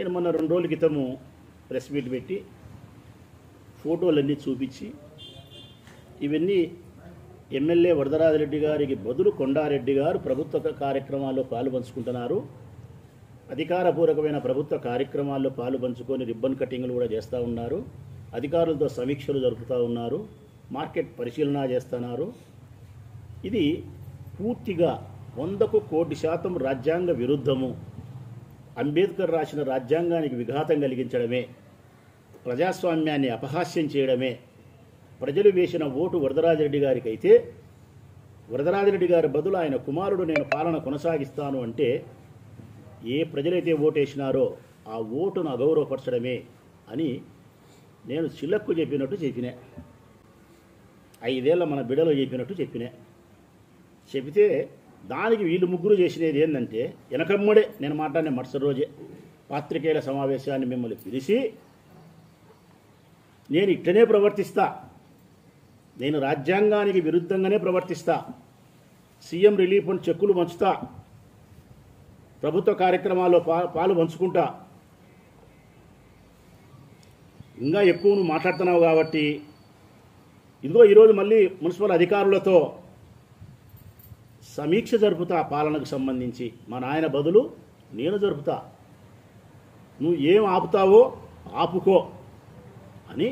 నేను మొన్న 2 రోజుల క్రితము ప్రెస్ మీట్ పెట్టి ఫోటోలన్నీ చూపించి ఇవన్నీ ఎమ్మెల్యే వరదరాజిరెడ్డి గారికి బదులు కొండారెడ్డి గారు ప్రభుత్వ కార్యక్రమాల్లో పాలుపంచుకుంటున్నారు. అధికారపూర్వకమైన ప్రభుత్వ కార్యక్రమాల్లో పాలుపంచుకొని రిబ్బన్ కటింగ్లు కూడా చేస్తూ ఉన్నారు. అధికారులతో సమీక్షలు జరుపుతూ ఉన్నారు. మార్కెట్ పరిశీలన చేస్తున్నారు. ఇది పూర్తిగా 100కు 1,00,00,000% రాజ్యాంగ విరుద్ధము. అంబేద్కర్ రాసిన రాజ్యాంగానికి విఘాతం కలిగించడమే, ప్రజాస్వామ్యాన్ని అపహాస్యం చేయడమే. ప్రజలు వేసిన ఓటు వరదరాజిరెడ్డి గారికి అయితే వరదరాజిరెడ్డి గారి బదులు ఆయన కుమారుడు నేను పాలన కొనసాగిస్తాను అంటే ఏ ప్రజలైతే ఓటేసినారో ఆ ఓటును అగౌరవపరచడమే అని నేను చిల్లక్కు చెప్పినట్టు చెప్పినా. 5 ఏళ్ల మన బిడలో చెప్పినట్టు చెబితే దానికి వీళ్ళు ముగ్గురు చేసినది ఏంటంటే వెనకమ్మడే నేను మాట్లాడిన మరుసటి రోజే పాత్రికేయుల సమావేశాన్ని మిమ్మల్ని పిలిచి నేను ఇట్లనే ప్రవర్తిస్తా, నేను రాజ్యాంగానికి విరుద్ధంగానే ప్రవర్తిస్తా, సీఎం రిలీఫ్ ఫండ్ చెక్కులు పంచుతా, ప్రభుత్వ కార్యక్రమాల్లో పాలు పంచుకుంటా, ఇంకా ఎక్కువ నువ్వు మాట్లాడుతున్నావు కాబట్టి ఇదిగో ఈరోజు మళ్ళీ మున్సిపల్ అధికారులతో సమీక్ష జరుపుతా, పాలనకు సంబంధించి మా నాయన బదులు నేను జరుపుతా, నువ్వు ఏం ఆపుతావో ఆపుకో అని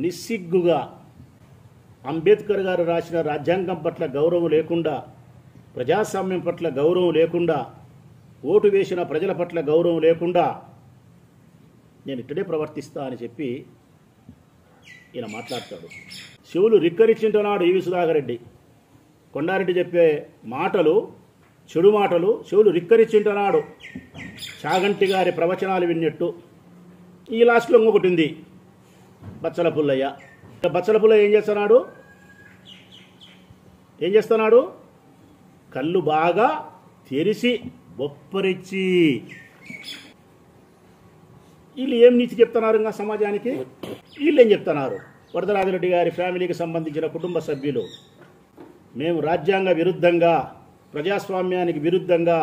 నిస్సిగ్గుగా అంబేద్కర్ గారు రాసిన రాజ్యాంగం పట్ల గౌరవం లేకుండా, ప్రజాస్వామ్యం పట్ల గౌరవం లేకుండా, ఓటు వేసిన ప్రజల పట్ల గౌరవం లేకుండా నేను ఇక్కడే ప్రవర్తిస్తా అని చెప్పి ఈయన మాట్లాడతాడు. చెవులు రిక్కరించుంటున్నాడు ఈవి సుధాకర్ రెడ్డి. కొండారెడ్డి చెప్పే మాటలు చెడు మాటలు చెవులు రిక్కరించుంటున్నాడు. చాగంటి గారి ప్రవచనాలు విన్నట్టు. ఈ లాస్ట్లో ఇంకొకటి ఉంది, బచ్చల పుల్లయ్య. బచ్చల పుల్లయ్య ఏం చేస్తున్నాడు? కళ్ళు బాగా తెరిచి బొప్పరిచ్చి వీళ్ళు ఏం నీతి చెప్తున్నారు ఇంకా సమాజానికి? వీళ్ళు ఏం చెప్తున్నారు? వరదరాజిరెడ్డి గారి ఫ్యామిలీకి సంబంధించిన కుటుంబ సభ్యులు మేము రాజ్యాంగ విరుద్ధంగా, ప్రజాస్వామ్యానికి విరుద్ధంగా,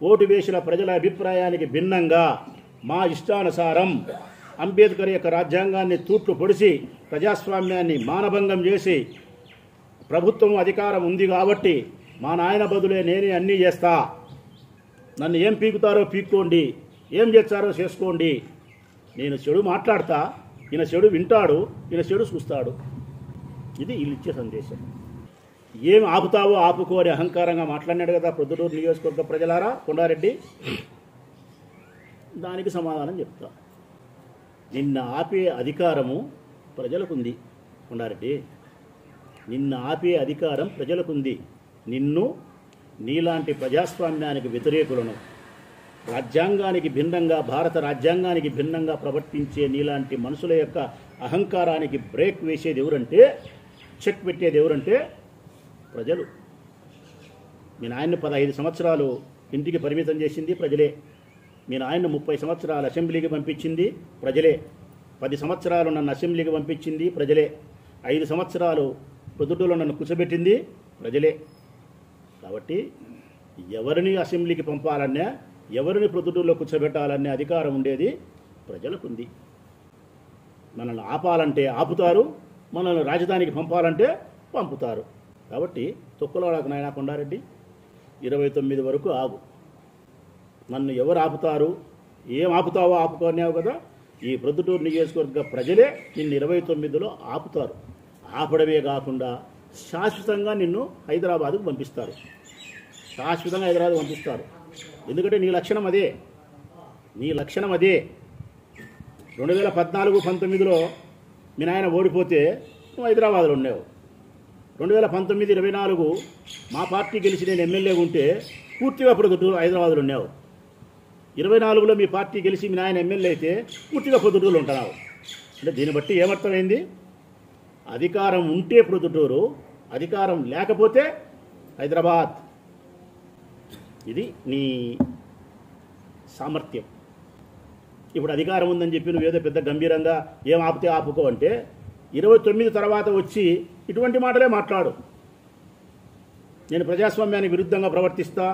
ఓటు వేసిన ప్రజల అభిప్రాయానికి భిన్నంగా మా ఇష్టానుసారం అంబేద్కర్ యొక్క రాజ్యాంగాన్ని తూట్లు పొడిచి ప్రజాస్వామ్యాన్ని మానభంగం చేసి ప్రభుత్వం అధికారం ఉంది కాబట్టి మా నాయన బదులే నేనే అన్నీ చేస్తా, నన్ను ఏం పీకుతారో పీక్కోండి, ఏం చేస్తారో చేసుకోండి, నేను చెడు మాట్లాడతా, ఈయన చెడు వింటాడు, ఈయన చెడు చూస్తాడు. ఇది వీళ్ళు ఇచ్చే సందేశం. ఏం ఆపుతావో ఆపుకో అని అహంకారంగా మాట్లాడినాడు కదా ప్రొద్దుటూరు నియోజకవర్గ ప్రజలారా కొండారెడ్డి. దానికి సమాధానం చెప్తా. నిన్న ఆపే అధికారము ప్రజలకుంది కొండారెడ్డి, నిన్న ఆపే అధికారం ప్రజలకుంది. నిన్ను నీలాంటి ప్రజాస్వామ్యానికి వ్యతిరేకులను, రాజ్యాంగానికి భిన్నంగా, భారత రాజ్యాంగానికి భిన్నంగా ప్రవర్తించే నీలాంటి మనుషుల యొక్క అహంకారానికి బ్రేక్ వేసేది ఎవరంటే, చెక్ పెట్టేది ఎవరంటే ప్రజలు. మీ నాయన్ని 15 సంవత్సరాలు ఇంటికి పరిమితం చేసింది ప్రజలే. మీ నాయన్ని 30 సంవత్సరాలు అసెంబ్లీకి పంపించింది ప్రజలే. 10 సంవత్సరాలు నన్ను అసెంబ్లీకి పంపించింది ప్రజలే. 5 సంవత్సరాలు ప్రొద్దుటూరులో నన్ను కూర్చోబెట్టింది ప్రజలే. కాబట్టి ఎవరిని అసెంబ్లీకి పంపాలన్నా, ఎవరిని ప్రొద్దుటూరులో కూర్చోబెట్టాలనే అధికారం ఉండేది ప్రజలకుంది. మనల్ని ఆపాలంటే ఆపుతారు, మనల్ని రాజధానికి పంపాలంటే పంపుతారు. కాబట్టి తొక్కులవాడకు నాయనా కొండారెడ్డి, 29 వరకు ఆగు. నన్ను ఎవరు ఆపుతారు, ఏం ఆపుతావో ఆపుకోనేవు కదా. ఈ ప్రొద్దుటూరు నియోజకవర్గ ప్రజలే నిన్ను 29లో ఆపుతారు. ఆపడమే కాకుండా శాశ్వతంగా నిన్ను హైదరాబాద్కు పంపిస్తారు. శాశ్వతంగా హైదరాబాద్ పంపిస్తారు. ఎందుకంటే నీ లక్షణం అదే. 2014-19లో మీ నాయన ఓడిపోతే నువ్వు హైదరాబాద్లో ఉన్నావు. 2019-24 మా పార్టీ గెలిచి నేను ఎమ్మెల్యేగా ఉంటే పూర్తిగా ప్రొద్దుటూరు హైదరాబాద్లో ఉన్నావు. 24లో మీ పార్టీ గెలిచి మీ నాయన ఎమ్మెల్యే అయితే పూర్తిగా ప్రొద్దుటూరులో ఉంటున్నావు. అంటే దీన్ని బట్టి ఏమర్థమైంది? అధికారం ఉంటే ప్రొద్దుటూరు, అధికారం లేకపోతే హైదరాబాద్. ఇది నీ సామర్థ్యం. ఇప్పుడు అధికారం ఉందని చెప్పి నువ్వేదో పెద్ద గంభీరంగా ఏం ఆపితే ఆపుకో అంటే 29 తర్వాత వచ్చి ఇటువంటి మాటలే మాట్లాడు. నేను ప్రజాస్వామ్యానికి విరుద్ధంగా ప్రవర్తిస్తా,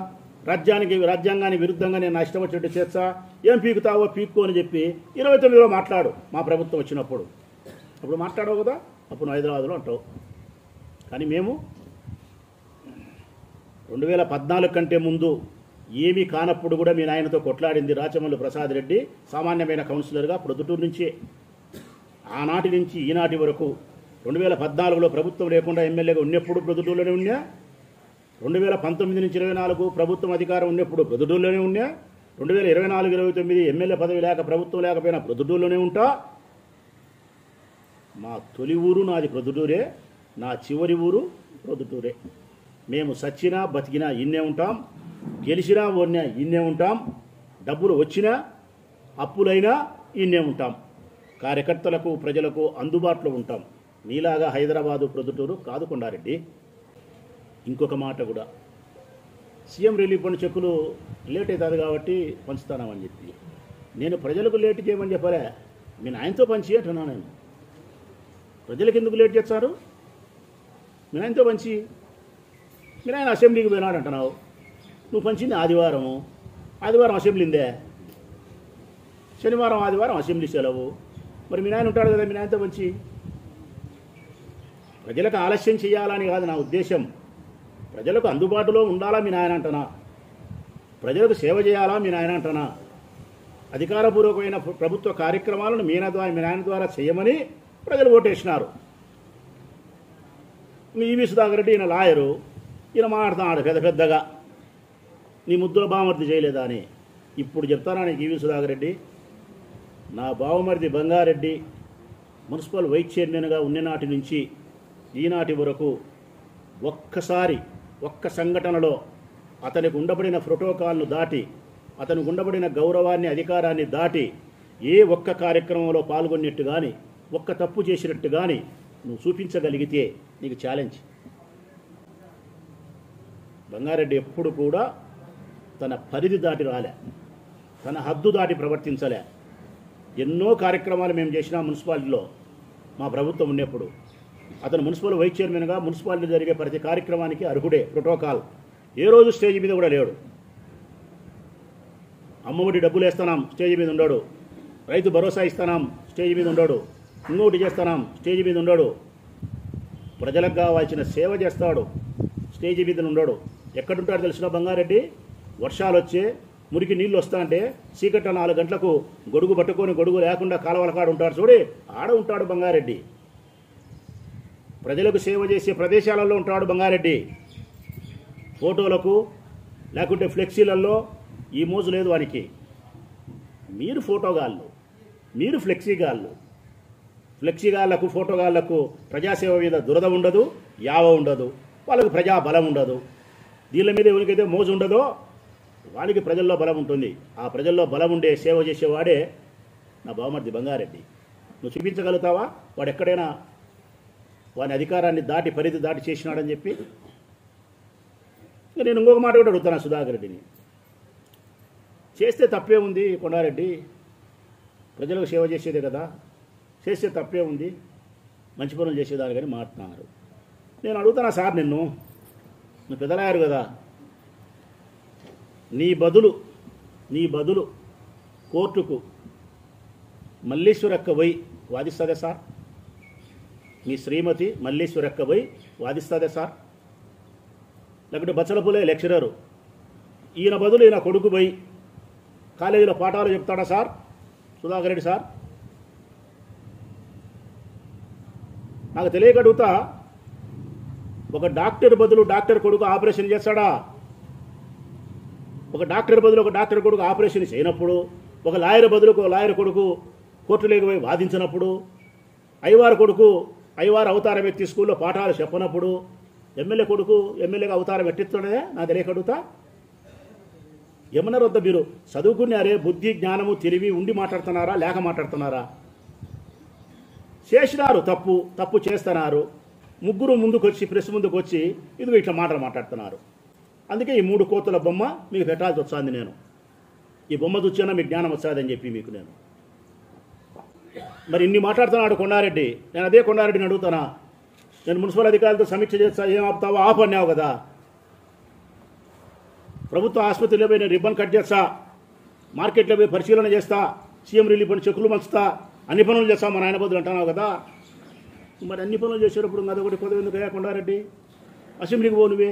రాజ్యాంగానికి విరుద్ధంగా నేను నా ఇష్టం వచ్చినట్టు చేస్తా, ఏం పీకుతావో పీక్కు అని చెప్పి 29లో మాట్లాడు. మా ప్రభుత్వం వచ్చినప్పుడు అప్పుడు మాట్లాడవు కదా, అప్పుడు నువ్వు హైదరాబాద్లో అంటావు. కానీ మేము 2014 కంటే ముందు ఏమీ కానప్పుడు కూడా మీ నాయనతో కొట్లాడింది రాచమల్లు ప్రసాద్ రెడ్డి సామాన్యమైన కౌన్సిలర్గా ప్రొద్దుటూరు నుంచే. ఆనాటి నుంచి ఈనాటి వరకు 2014లో ప్రభుత్వం లేకుండా ఎమ్మెల్యేగా ఉన్నప్పుడు ప్రొద్దుటూరులోనే ఉన్నా, 2019 నుంచి 24 ప్రభుత్వం అధికారం ఉన్నప్పుడు ప్రొద్దుటూరులోనే ఉన్నా, 2024-29 ఎమ్మెల్యే పదవి లేక ప్రభుత్వం లేకపోయినా ప్రొద్దుటూరులోనే ఉంటా. మా తొలి ఊరు నాది ప్రొద్దుటూరే, నా చివరి ఊరు ప్రొద్దుటూరే. మేము సచ్చినా బతికినా ఇన్నే ఉంటాం, గెలిచినా ఓడినా ఇన్నే ఉంటాం, డబ్బులు వచ్చినా అప్పులైనా ఇన్నే ఉంటాం. కార్యకర్తలకు ప్రజలకు అందుబాటులో ఉంటాం. నీలాగా హైదరాబాదు ప్రొద్దుటూరు కాదు కొండారెడ్డి. ఇంకొక మాట కూడా, సీఎం రిలీఫ్ ఫండ్ చెక్కులు లేట్ అవుతుంది కాబట్టి పంచుతానని చెప్పి నేను ప్రజలకు లేట్ చేయమని చెప్పలే, మీ నాయనతో పంచి అంటున్నా. నేను ప్రజలకు ఎందుకు లేట్ చేస్తారు? మీ నాయనతో పంచి. మీ నాయన అసెంబ్లీకి పోయినాడు అంటున్నావు, నువ్వు పంచింది ఆదివారం అసెంబ్లీందే, శనివారం ఆదివారం అసెంబ్లీ సెలవు. మరి మీ నాయన ఉంటాడు కదా, మీ నాయనతో పంచి. ప్రజలకు ఆలస్యం చేయాలని కాదు నా ఉద్దేశం, ప్రజలకు అందుబాటులో ఉండాలా మీ నాయన అంటనా, ప్రజలకు సేవ చేయాలా మీ నాయన అంటనా. అధికారపూర్వకమైన ప్రభుత్వ కార్యక్రమాలను మీ నాయన ద్వారా చేయమని ప్రజలు ఓటేసినారు. మీ ఈవి సుధాకర్ రెడ్డి ఈయన లాయరు, ఈయన మాట్లాడుతున్నాడు పెద్దగా, నీ ముద్దుల బావమర్ది చేయలేదా అని. ఇప్పుడు చెప్తానా నీకు ఈవి సుధాకర్ రెడ్డి, నా బావమర్ది బంగారెడ్డి మున్సిపల్ వైస్ చైర్మన్గా ఉన్ననాటి నుంచి ఈనాటి వరకు ఒక్క సంఘటనలో అతనికి ఉండబడిన ప్రోటోకాల్ను దాటి, అతనికి ఉండబడిన గౌరవాన్ని అధికారాన్ని దాటి ఏ ఒక్క కార్యక్రమంలో పాల్గొన్నట్టు కానీ, ఒక్క తప్పు చేసినట్టు కానీ నువ్వు చూపించగలిగితే నీకు ఛాలెంజ్. బంగారెడ్డి ఎప్పుడు కూడా తన పరిధి దాటి రాలే, తన హద్దు దాటి ప్రవర్తించలే. ఎన్నో కార్యక్రమాలు మేము చేసినా మున్సిపాలిటీలో మా ప్రభుత్వం ఉన్నప్పుడు. అతను మున్సిపల్ వైస్ చైర్మన్గా మున్సిపాలిటీ జరిగే ప్రతి కార్యక్రమానికి అర్హుడే. ప్రోటోకాల్ ఏ రోజు స్టేజ్ మీద కూడా లేడు. అమ్మఒడి డబ్బులు వేస్తున్నాం స్టేజ్ మీద ఉండడు, రైతు భరోసా ఇస్తున్నాం స్టేజ్ మీద ఉండడు, ఇంకోటి చేస్తున్నాం స్టేజ్ మీద ఉండడు. ప్రజలకు కావాల్సిన సేవ చేస్తాడు, స్టేజ్ మీద ఉండడు. ఎక్కడుంటాడు తెలిసిన బంగారెడ్డి, వర్షాలు వచ్చే మురికి నీళ్ళు వస్తా అంటే చీకట్ట 4 గంటలకు గొడుగు పట్టుకొని, గొడుగు లేకుండా కాలువల కాడ ఉంటాడు చూడే, ఆడ ఉంటాడు బంగారెడ్డి. ప్రజలకు సేవ చేసే ప్రదేశాలలో ఉంటాడు బంగారెడ్డి. ఫోటోలకు లేకుంటే ఫ్లెక్సీలలో ఈ మోజు లేదు వానికి. మీరు ఫోటోగాళ్ళు, మీరు ఫ్లెక్సీగాళ్లకు ఫోటోగాళ్లకు ప్రజాసేవ మీద దురద ఉండదు, యావ ఉండదు, వాళ్ళకు ప్రజా బలం ఉండదు. దీళ్ళ మీద ఎవరికైతే మోజు ఉండదో వానికి ప్రజల్లో బలం ఉంటుంది. ఆ ప్రజల్లో బలం ఉండే సేవ చేసేవాడే నా బావమర్ది బంగారెడ్డి. నువ్వు చూపించగలుగుతావా వాడు ఎక్కడైనా వాని అధికారాన్ని దాటి పరిధి దాటి చేసినాడని చెప్పి? నేను ఇంకొక మాట కూడా అడుగుతాను సుధాకర్ రెడ్డిని, చేస్తే తప్పే ఉంది కొండారెడ్డి, ప్రజలకు సేవ చేసేదే కదా, చేస్తే తప్పే ఉంది, మంచి పనులు చేసేదాన్ని కానీ మాట్లాడుతున్నారు. నేను అడుగుతానా సార్, నువ్వు పెద్దలాయారు కదా, నీ బదులు కోర్టుకు మల్లీశ్వరక్క పోయి వాదిస్తుందే సార్? మీ శ్రీమతి మల్లీశ్వరక్క పోయి వాదిస్తుందే సార్? లేకుంటే బచ్చలపులే లెక్చరరు, ఈయన బదులు ఈయన కొడుకు పోయి కాలేజీలో పాఠాలు చెప్తాడా సార్ సుధాకర్ రెడ్డి సార్? నాకు తెలియక అడుగుతా, ఒక డాక్టర్ బదులు డాక్టర్ కొడుకు ఆపరేషన్ చేస్తాడా? ఒక డాక్టర్ బదులు ఒక డాక్టర్ కొడుకు ఆపరేషన్ చేయనప్పుడు, ఒక లాయర్ బదులు ఒక లాయర్ కొడుకు కోర్టులోకి పోయి వాదించినప్పుడు, అయ్యవారు అవతారం ఎత్తి స్కూల్లో పాఠాలు చెప్పనప్పుడు, ఎమ్మెల్యే కొడుకు ఎమ్మెల్యేగా అవతారం ఎట్టిస్తుండే నాకు తెలియక అడుగుతా. ఏమన్నారు వద్ద మీరు చదువుకున్నారే, బుద్ధి జ్ఞానము తెలివి ఉండి మాట్లాడుతున్నారా లేక మాట్లాడుతున్నారా? చేసినారు తప్పు చేస్తున్నారు, ముగ్గురు ముందుకు వచ్చి ప్రెస్ ముందుకు వచ్చి ఇదిగో ఇట్లా మాట్లాడుతున్నారు. అందుకే ఈ 3 కోతుల బొమ్మ మీకు పెట్టాల్సి వచ్చింది. నేను ఈ బొమ్మ చూసినా మీకు జ్ఞానం వచ్చాదని చెప్పి మీకు నేను మరి ఇన్ని మాట్లాడుతున్నాడు కొండారెడ్డి. నేను అదే కొండారెడ్డిని అడుగుతానా, నేను మున్సిపల్ అధికారులతో సమీక్ష చేస్తా, ఏం ఆపుతావో ఆపు అన్నావు కదా, ప్రభుత్వ ఆసుపత్రిలో పోయి నేను రిబ్బన్ కట్ చేస్తా, మార్కెట్లో పోయి పరిశీలన చేస్తా, సీఎం రిలీఫ్ ఫండ్ చెక్కులు పంచుతా, అన్ని పనులు చేస్తా మా నాయన బదులు అంటున్నావు కదా. మరి అన్ని పనులు చేసేటప్పుడు అదొకటి పదవి ఎందుకు అయ్యా కొండారెడ్డి? అసెంబ్లీకి పో నువ్వే.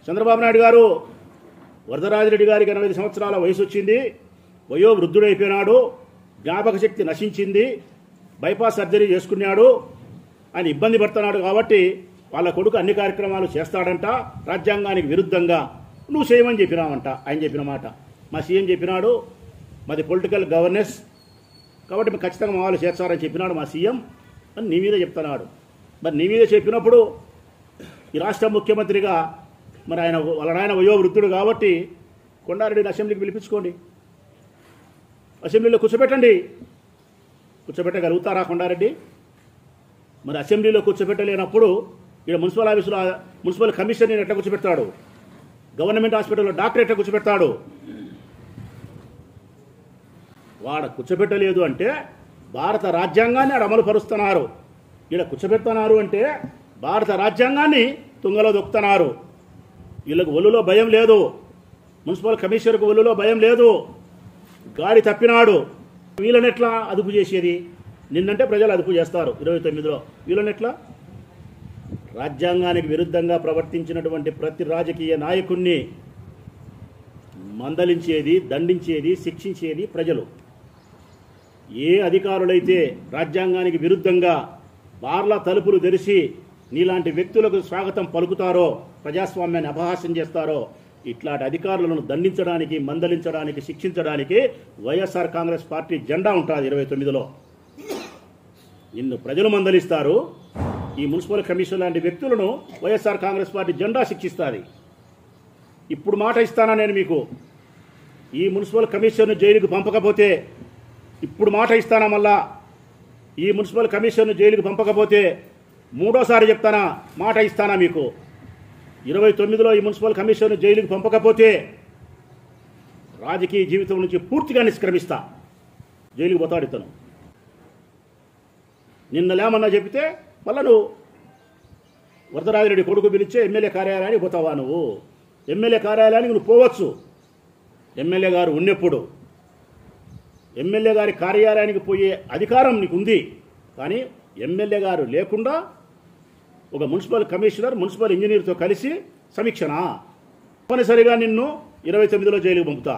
చంద్రబాబు నాయుడు గారు వరదరాజిరెడ్డి గారికి 85 సంవత్సరాల వయసు వచ్చింది, వయో వృద్ధుడైపోయినాడు, జ్ఞాపక శక్తి నశించింది, బైపాస్ సర్జరీ చేసుకున్నాడు, ఆయన ఇబ్బంది పడుతున్నాడు కాబట్టి వాళ్ళ కొడుకు అన్ని కార్యక్రమాలు చేస్తాడంట రాజ్యాంగానికి విరుద్ధంగా. నువ్వు చేయమని చెప్పినావంట ఆయన చెప్పిన మాట. మా సీఎం చెప్పినాడు మాది పొలిటికల్ గవర్నెన్స్ కాబట్టి మేము ఖచ్చితంగా మా వాళ్ళు చేస్తారని చెప్పినాడు మా సీఎం అని నీ మీద చెప్తున్నాడు. మరి నీ మీద చెప్పినప్పుడు ఈ రాష్ట్ర ముఖ్యమంత్రిగా మరి ఆయన వాళ్ళ నాయన వయో వృద్ధుడు కాబట్టి కొండారెడ్డిని అసెంబ్లీకి పిలిపించుకోండి, అసెంబ్లీలో కూర్చోబెట్టండి. కూర్చోబెట్టగలుగుతారా కొండారెడ్డి? మరి అసెంబ్లీలో కూర్చోబెట్టలేనప్పుడు ఇక్కడ మున్సిపల్ ఆఫీసులో మున్సిపల్ కమిషనర్ ఎట్లా కూర్చోబెడతాడు? గవర్నమెంట్ హాస్పిటల్లో డాక్టర్ ఎట్లా కూర్చోబెడతాడు? వాడు కూర్చోబెట్టలేదు అంటే భారత రాజ్యాంగాన్ని ఆడ అమలు పరుస్తున్నారు. ఇక్కడ కూర్చోబెడుతున్నారు అంటే భారత రాజ్యాంగాన్ని తుంగలో దొక్కుతున్నారు. వీళ్ళకు ఒళ్ళులో భయం లేదు, మున్సిపల్ కమిషనర్కు ఒళ్ళులో భయం లేదు. గాడి తప్పినాడు, వీళ్ళనెట్లా అదుపు చేసేది? నిన్నంటే ప్రజలు అదుపు చేస్తారు 29లో, వీళ్ళనెట్లా? రాజ్యాంగానికి విరుద్ధంగా ప్రవర్తించినటువంటి ప్రతి రాజకీయ నాయకుణ్ణి మందలించేది, దండించేది, శిక్షించేది ప్రజలు. ఏ అధికారులైతే రాజ్యాంగానికి విరుద్ధంగా బార్ల తలుపులు తెరిచి నీలాంటి వ్యక్తులకు స్వాగతం పలుకుతారో, ప్రజాస్వామ్యాన్ని అపహాస్యం చేస్తారో, ఇట్లాంటి అధికారులను దండించడానికి, మందలించడానికి, శిక్షించడానికి వైఎస్ఆర్ కాంగ్రెస్ పార్టీ జెండా ఉంటుంది 29లో. నిన్ను ప్రజలు మందలిస్తారు, ఈ మున్సిపల్ కమిషన్ లాంటి వ్యక్తులను వైఎస్ఆర్ కాంగ్రెస్ పార్టీ జెండా శిక్షిస్తుంది. ఇప్పుడు మాట ఇస్తానా నేను మీకు, ఈ మున్సిపల్ కమిషన్ను జైలుకు పంపకపోతే, ఇప్పుడు మాట ఇస్తానా మళ్ళా, ఈ మున్సిపల్ కమిషన్ను జైలుకు పంపకపోతే మూడోసారి చెప్తానా, మాట ఇస్తానా మీకు, 29లో ఈ మున్సిపల్ కమిషన్ను జైలుకు పంపకపోతే రాజకీయ జీవితం నుంచి పూర్తిగా నిష్క్రమిస్తా. జైలుకు పోతాడు ఇతను. నిన్నలేమన్నా చెప్తే మళ్ళా నువ్వు వరదరాజిరెడ్డి కొడుకు పిలిచే ఎమ్మెల్యే కార్యాలయానికి పోతావా? నువ్వు ఎమ్మెల్యే కార్యాలయానికి నువ్వు పోవచ్చు, ఎమ్మెల్యే గారు ఉన్నప్పుడు. ఎమ్మెల్యే గారి కార్యాలయానికి పోయే అధికారం నీకు ఉంది. కానీ ఎమ్మెల్యే గారు లేకుండా ఒక మున్సిపల్ కమిషనర్ మున్సిపల్ ఇంజనీర్తో కలిసి సమీక్షణ, తప్పనిసరిగా నిన్ను 29లో జైలుకు పంపుతా.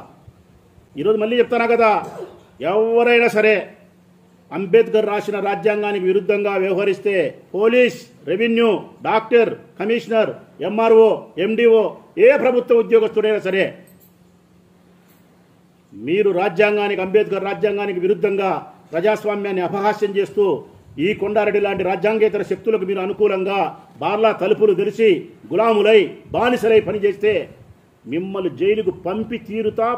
ఈరోజు మళ్ళీ చెప్తానా కదా, ఎవరైనా సరే అంబేద్కర్ రాసిన రాజ్యాంగానికి విరుద్ధంగా వ్యవహరిస్తే police, revenue, doctor, commissioner, MRO, MDO, ఏ ప్రభుత్వ ఉద్యోగస్తుడైనా సరే మీరు రాజ్యాంగానికి, అంబేద్కర్ రాజ్యాంగానికి విరుద్ధంగా ప్రజాస్వామ్యాన్ని అపహాస్యం చేస్తూ ఈ కొండారెడ్డి లాంటి రాజ్యాంగేతర శక్తులకు మీరు అనుకూలంగా బార్లా తలుపులు తెరిచి గులాములై బానిసలై పనిచేస్తే మిమ్మల్ని జైలుకు పంపి తీరుతా.